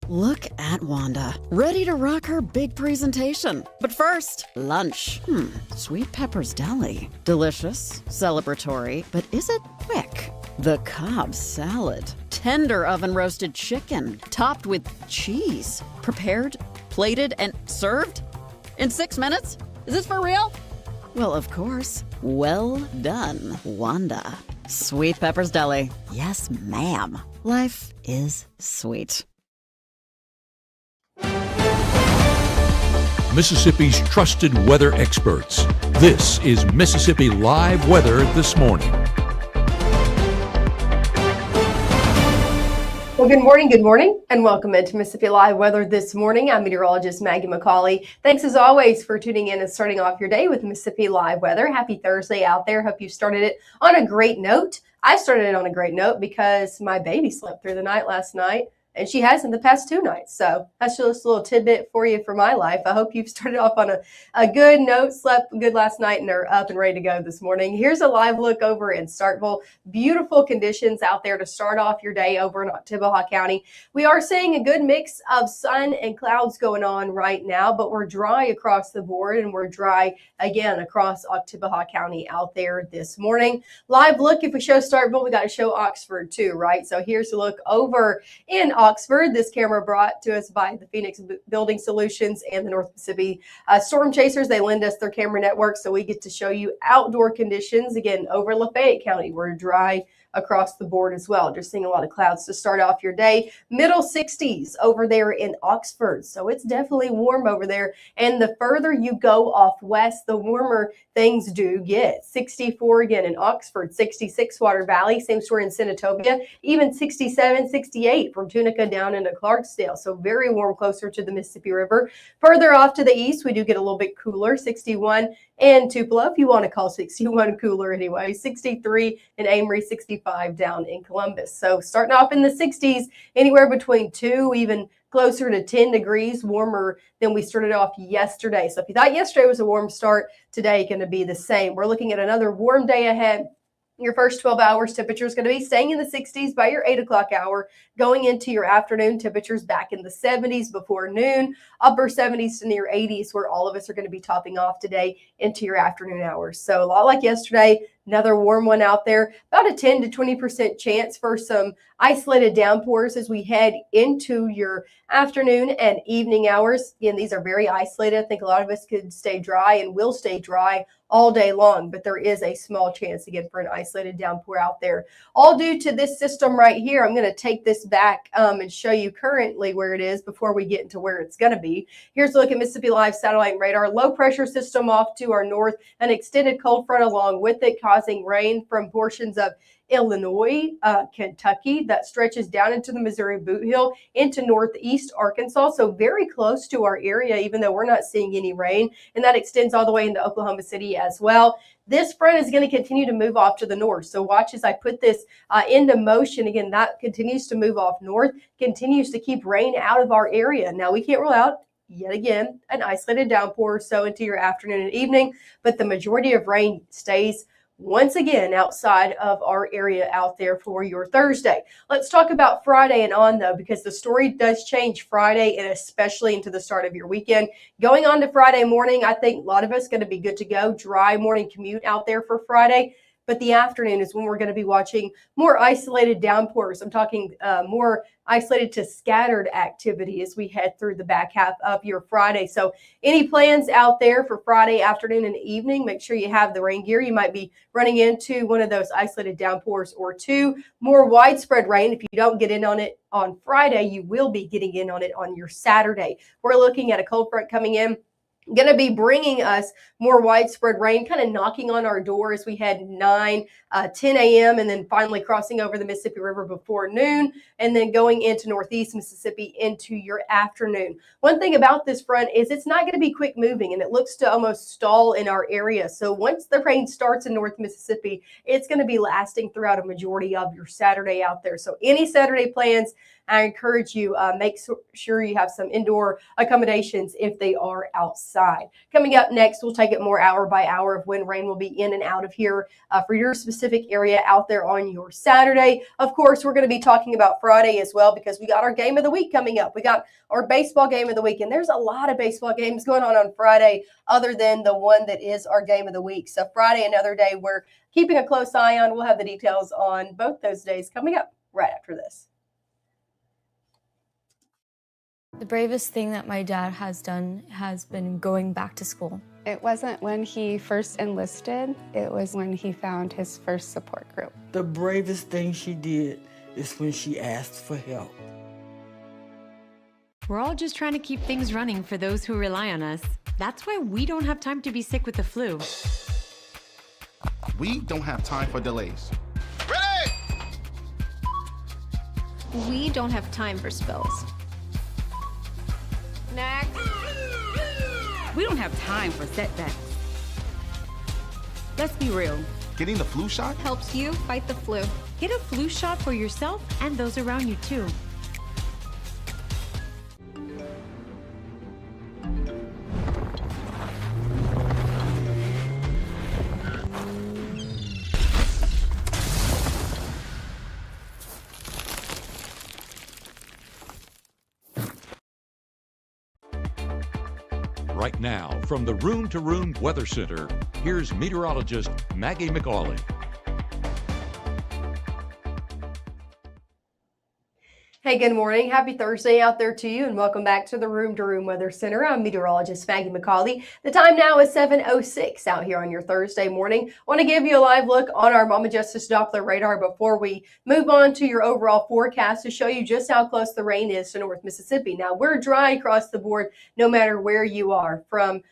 Look at Wanda, ready to rock her big presentation. But first, lunch. Sweet Pepper's Deli. Delicious, celebratory, but is it quick? The Cobb salad. Tender oven-roasted chicken, topped with cheese. Prepared, plated, and served? In 6 minutes? Is this for real? Well, of course. Well done, Wanda. Sweet Pepper's Deli. Yes, ma'am. Life is sweet. Mississippi's trusted weather experts. This is Mississippi Live Weather This Morning. Well, good morning, and welcome into Mississippi Live Weather This Morning. I'm meteorologist Maggye McCauley. Thanks as always for tuning in and starting off your day with Mississippi Live Weather. Happy Thursday out there. Hope you started it on a great note. I started it on a great note because my baby slept through the night last night, and she hasn't the past 2 nights. So that's just a little tidbit for you for my life. I hope you've started off on a good note, slept good last night, and are up and ready to go this morning. Here's a live look over in Starkville. Beautiful conditions out there to start off your day over in Oktibbeha County. We are seeing a good mix of sun and clouds going on right now, but we're dry across the board, and we're dry again across Oktibbeha County out there this morning. Live look, if we show Starkville, we got to show Oxford too, right? So here's a look over in Oxford. This camera brought to us by the Phoenix Building Solutions and the North Mississippi Storm Chasers. They lend us their camera network, so we get to show you outdoor conditions. Again, over Lafayette County, we're dry across the board as well. Just seeing a lot of clouds to start off your day. Middle 60s over there in Oxford. So it's definitely warm over there. And the further you go off west, the warmer things do get. 64 again in Oxford, 66 Water Valley, same story in Senatobia, even 67, 68 from Tunica down into Clarksdale. So very warm closer to the Mississippi River. Further off to the east, we do get a little bit cooler, 61 in Tupelo, if you want to call 61 cooler anyway, 63 in Amory, 65 down in Columbus. So starting off in the 60s, anywhere between 2, even closer to 10 degrees warmer than we started off yesterday. So if you thought yesterday was a warm start, today going to be the same. We're looking at another warm day ahead. Your first 12 hours temperature is going to be staying in the 60s by your 8 o'clock hour. Going into your afternoon, temperatures back in the 70s before noon, upper 70s to near 80s, where all of us are going to be topping off today into your afternoon hours. So a lot like yesterday, another warm one out there. About a 10 to 20% chance for some isolated downpours as we head into your afternoon and evening hours. Again, these are very isolated. I think a lot of us could stay dry and will stay dry all day long, but there is a small chance again for an isolated downpour out there. All due to this system right here. I'm going to take this back and show you currently where it is before we get into where it's going to be. Here's a look at Mississippi Live satellite radar. Low pressure system off to our north, an extended cold front along with it, causing rain from portions of Illinois, Kentucky, that stretches down into the Missouri Boot Hill into northeast Arkansas. So very close to our area, even though we're not seeing any rain. And that extends all the way into Oklahoma City as well. This front is going to continue to move off to the north. So watch as I put this into motion. Again, that continues to move off north, continues to keep rain out of our area. Now, we can't rule out yet again an isolated downpour so into your afternoon and evening, but the majority of rain stays once again outside of our area out there for your Thursday. Let's talk about Friday and on, though, because the story does change Friday and especially into the start of your weekend. Going on to Friday morning, I think a lot of us going to be good to go. Dry morning commute out there for Friday. But the afternoon is when we're going to be watching more isolated downpours. I'm talking more isolated to scattered activity as we head through the back half of your Friday. So any plans out there for Friday afternoon and evening, make sure you have the rain gear. You might be running into one of those isolated downpours or two. More widespread rain. If you don't get in on it on Friday, you will be getting in on it on your Saturday. We're looking at a cold front coming in. Going to be bringing us more widespread rain, kind of knocking on our door as we head 10 a.m. and then finally crossing over the Mississippi River before noon and then going into northeast Mississippi into your afternoon. One thing about this front is it's not going to be quick moving and it looks to almost stall in our area. So once the rain starts in North Mississippi, it's going to be lasting throughout a majority of your Saturday out there. So any Saturday plans, I encourage you, make sure you have some indoor accommodations if they are outside. Coming up next, we'll take it more hour by hour of when rain will be in and out of here for your specific area out there on your Saturday. Of course, we're going to be talking about Friday as well because we got our game of the week coming up. We got our baseball game of the week, and there's a lot of baseball games going on Friday other than the one that is our game of the week. So Friday, another day we're keeping a close eye on. We'll have the details on both those days coming up right after this. The bravest thing that my dad has done has been going back to school. It wasn't when he first enlisted, it was when he found his first support group. The bravest thing she did is when she asked for help. We're all just trying to keep things running for those who rely on us. That's why we don't have time to be sick with the flu. We don't have time for delays. Ready! We don't have time for spills. Next. We don't have time for setbacks. Let's be real. Getting the flu shot Helps you fight the flu. Get a flu shot for yourself and those around you too. Right now, from the Room to Room Weather Center, here's meteorologist Maggye McCauley. Hey, good morning. Happy Thursday out there to you, and welcome back to the Room to Room Weather Center. I'm meteorologist Maggye McCauley. The time now is 7:06 out here on your Thursday morning. I want to give you a live look on our Mama Justice Doppler radar before we move on to your overall forecast to show you just how close the rain is to North Mississippi. Now, we're dry across the board no matter where you are, from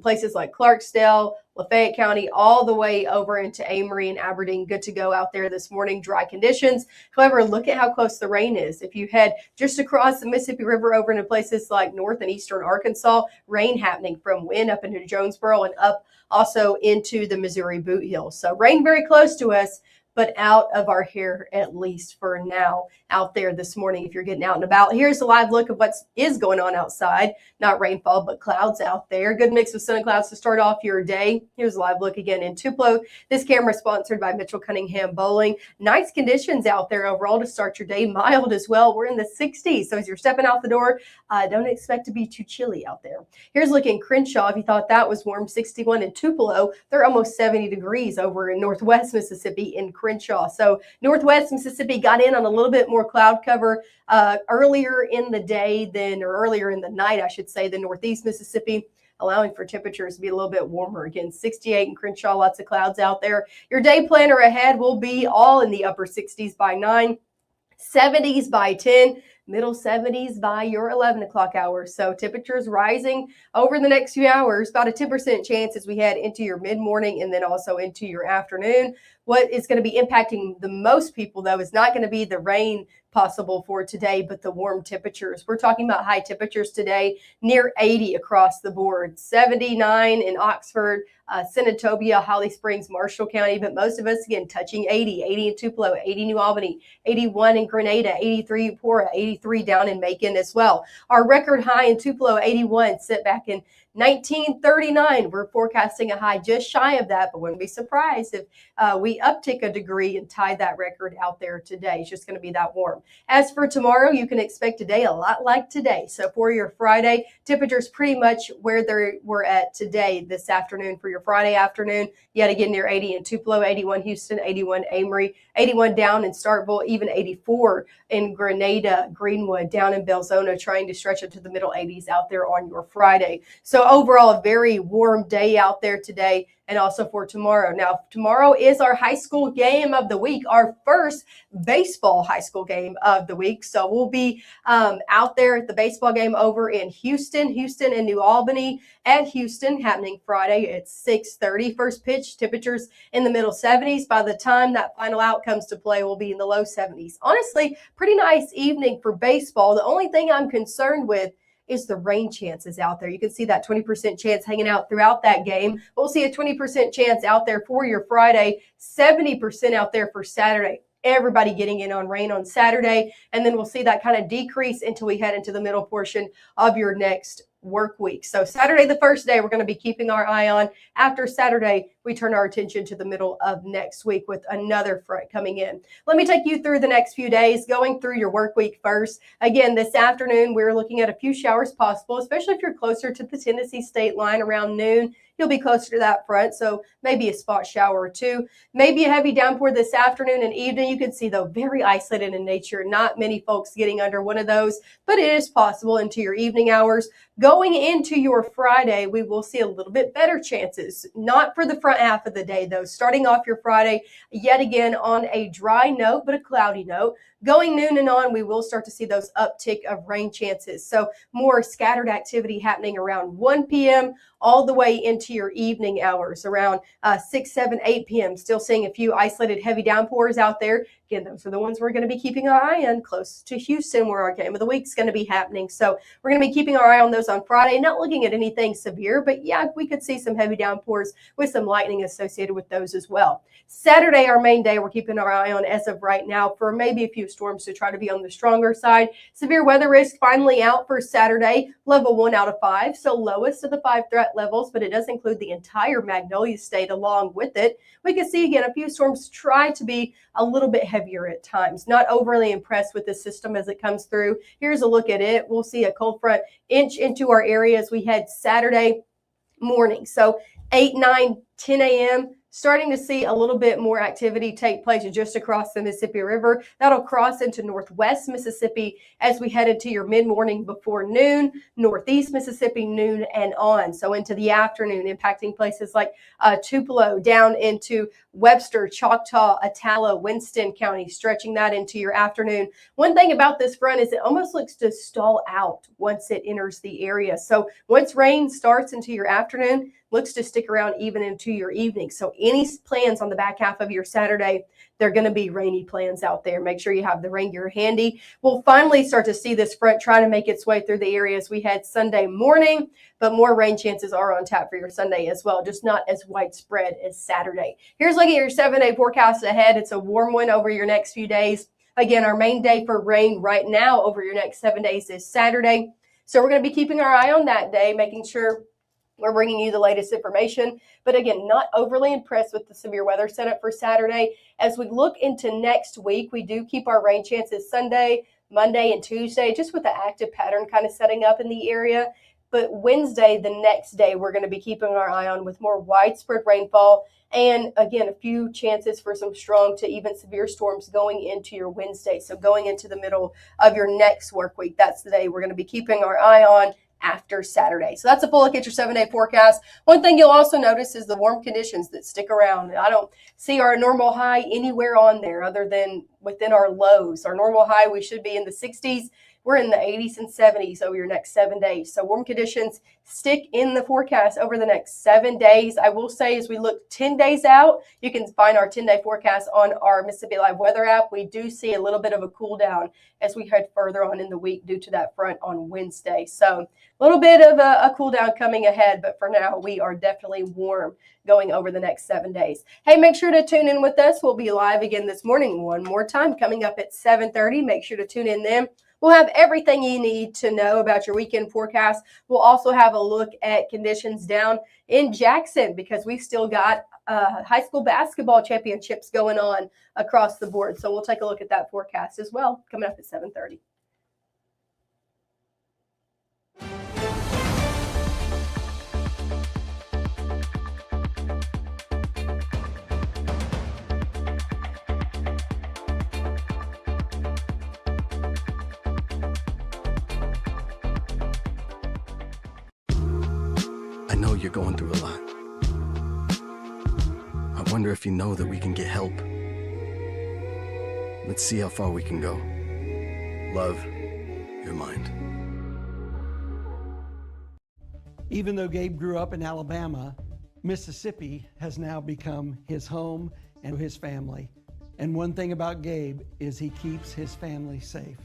places like Clarksdale, Lafayette County, all the way over into Amory and Aberdeen. Good to go out there this morning, dry conditions. However, look at how close the rain is. If you head just across the Mississippi River over into places like north and eastern Arkansas, rain happening from Wynne up into Jonesboro and up also into the Missouri Boot Hills. So rain very close to us, but out of our hair, at least for now, out there this morning if you're getting out and about. Here's a live look of what is going on outside. Not rainfall, but clouds out there. Good mix of sun and clouds to start off your day. Here's a live look again in Tupelo. This camera is sponsored by Mitchell Cunningham Bowling. Nice conditions out there overall to start your day. Mild as well. We're in the 60s, so as you're stepping out the door, don't expect to be too chilly out there. Here's looking Crenshaw. If you thought that was warm, 61 in Tupelo. They're almost 70 degrees over in northwest Mississippi in Crenshaw. So northwest Mississippi got in on a little bit more cloud cover earlier in the day or earlier in the night, I should say, than northeast Mississippi, allowing for temperatures to be a little bit warmer. Again, 68 in Crenshaw, lots of clouds out there. Your day planner ahead will be all in the upper 60s by 9, 70s by 10, middle 70s by your 11 o'clock hour. So temperatures rising over the next few hours, about a 10% chance as we head into your mid-morning and then also into your afternoon. What is going to be impacting the most people, though, is not going to be the rain possible for today, but the warm temperatures. We're talking about high temperatures today, near 80 across the board, 79 in Oxford, Senatobia, Holly Springs, Marshall County, but most of us, again, touching 80, 80 in Tupelo, 80 New Albany, 81 in Grenada, 83 in Pora, 83 down in Macon as well. Our record high in Tupelo, 81, set back in 1939. We're forecasting a high just shy of that, but wouldn't be surprised if we uptick a degree and tie that record out there today. It's just going to be that warm. As for tomorrow, you can expect today a lot like today. So for your Friday, temperatures pretty much where they were at today this afternoon for your Friday afternoon. Yet again, near 80 in Tupelo, 81 Houston, 81 Amory, 81 down in Starkville, even 84 in Grenada, Greenwood, down in Belzona, trying to stretch up to the middle 80s out there on your Friday. So overall, a very warm day out there today and also for tomorrow. Now, tomorrow is our high school game of the week, our first baseball high school game of the week. So we'll be out there at the baseball game over in Houston and New Albany at Houston, happening Friday at 6:30. First pitch, temperatures in the middle 70s. By the time that final out comes to play, we'll be in the low 70s. Honestly, pretty nice evening for baseball. The only thing I'm concerned with is the rain chances out there. You can see that 20% chance hanging out throughout that game. We'll see a 20% chance out there for your Friday, 70% out there for Saturday. everybody getting in on rain on Saturday. And then we'll see that kind of decrease until we head into the middle portion of your next work week. So Saturday, the first day, we're going to be keeping our eye on. After Saturday, we turn our attention to the middle of next week with another front coming in. Let me take you through the next few days, going through your work week first. Again, this afternoon, we're looking at a few showers possible, especially if you're closer to the Tennessee state line around noon. You'll be closer to that front, so maybe a spot shower or two. Maybe a heavy downpour this afternoon and evening. You can see, though, very isolated in nature. Not many folks getting under one of those, but it is possible into your evening hours. Going into your Friday, we will see a little bit better chances. Not for the front half of the day, though. Starting off your Friday, yet again on a dry note, but a cloudy note. Going noon and on, we will start to see those uptick of rain chances. So more scattered activity happening around 1 p.m. all the way into your evening hours around 6, 7, 8 p.m. Still seeing a few isolated heavy downpours out there. Again, those are the ones we're going to be keeping our eye on close to Houston, where our game of the week is going to be happening. So we're going to be keeping our eye on those on Friday, not looking at anything severe, but yeah, we could see some heavy downpours with some lightning associated with those as well. Saturday, our main day, we're keeping our eye on as of right now for maybe a few storms to try to be on the stronger side. Severe weather risk finally out for Saturday, level 1 out of 5, so lowest of the 5 threat levels, but it does include the entire Magnolia state along with it. We can see again a few storms try to be a little bit heavier at times. Not overly impressed with the system as it comes through. Here's a look at it. We'll see a cold front inch into our area as we head Saturday morning. So 8, 9, 10 a.m. starting to see a little bit more activity take place just across the Mississippi River. That'll cross into northwest Mississippi as we head into your mid-morning before noon, northeast Mississippi noon and on. So into the afternoon, impacting places like Tupelo down into Webster, Choctaw, Attala, Winston County, stretching that into your afternoon. One thing about this front is it almost looks to stall out once it enters the area. So once rain starts into your afternoon, looks to stick around even into your evening. So any plans on the back half of your Saturday, they're going to be rainy plans out there. Make sure you have the rain gear handy. We'll finally start to see this front try to make its way through the areas we had Sunday morning, but more rain chances are on tap for your Sunday as well, just not as widespread as Saturday. Here's looking at your 7-day forecast ahead. It's a warm one over your next few days. Again, our main day for rain right now over your next 7 days is Saturday. So we're going to be keeping our eye on that day, making sure we're bringing you the latest information. But again, not overly impressed with the severe weather setup for Saturday. As we look into next week, we do keep our rain chances Sunday, Monday, and Tuesday, just with the active pattern kind of setting up in the area. But Wednesday, the next day, we're going to be keeping our eye on with more widespread rainfall. And again, a few chances for some strong to even severe storms going into your Wednesday. So going into the middle of your next work week, that's the day we're going to be keeping our eye on after Saturday. So that's a full look at your 7-day forecast. One thing you'll also notice is the warm conditions that stick around. I don't see our normal high anywhere on there other than within our lows. Our normal high, we should be in the 60s. We're in the 80s and 70s over your next 7 days. So warm conditions stick in the forecast over the next 7 days. I will say as we look 10 days out, you can find our 10-day forecast on our Mississippi Live weather app. We do see a little bit of a cool down as we head further on in the week due to that front on Wednesday. So a little bit of a cool down coming ahead, but for now we are definitely warm going over the next 7 days. Hey, make sure to tune in with us. We'll be live again this morning one more time coming up at 7:30. Make sure to tune in then. We'll have everything you need to know about your weekend forecast. We'll also have a look at conditions down in Jackson because we've still got high school basketball championships going on across the board. So we'll take a look at that forecast as well coming up at 7:30. I know you're going through a lot. I wonder if you know that we can get help. Let's see how far we can go. Love, your mind. Even though Gabe grew up in Alabama, Mississippi has now become his home and his family. And one thing about Gabe is he keeps his family safe.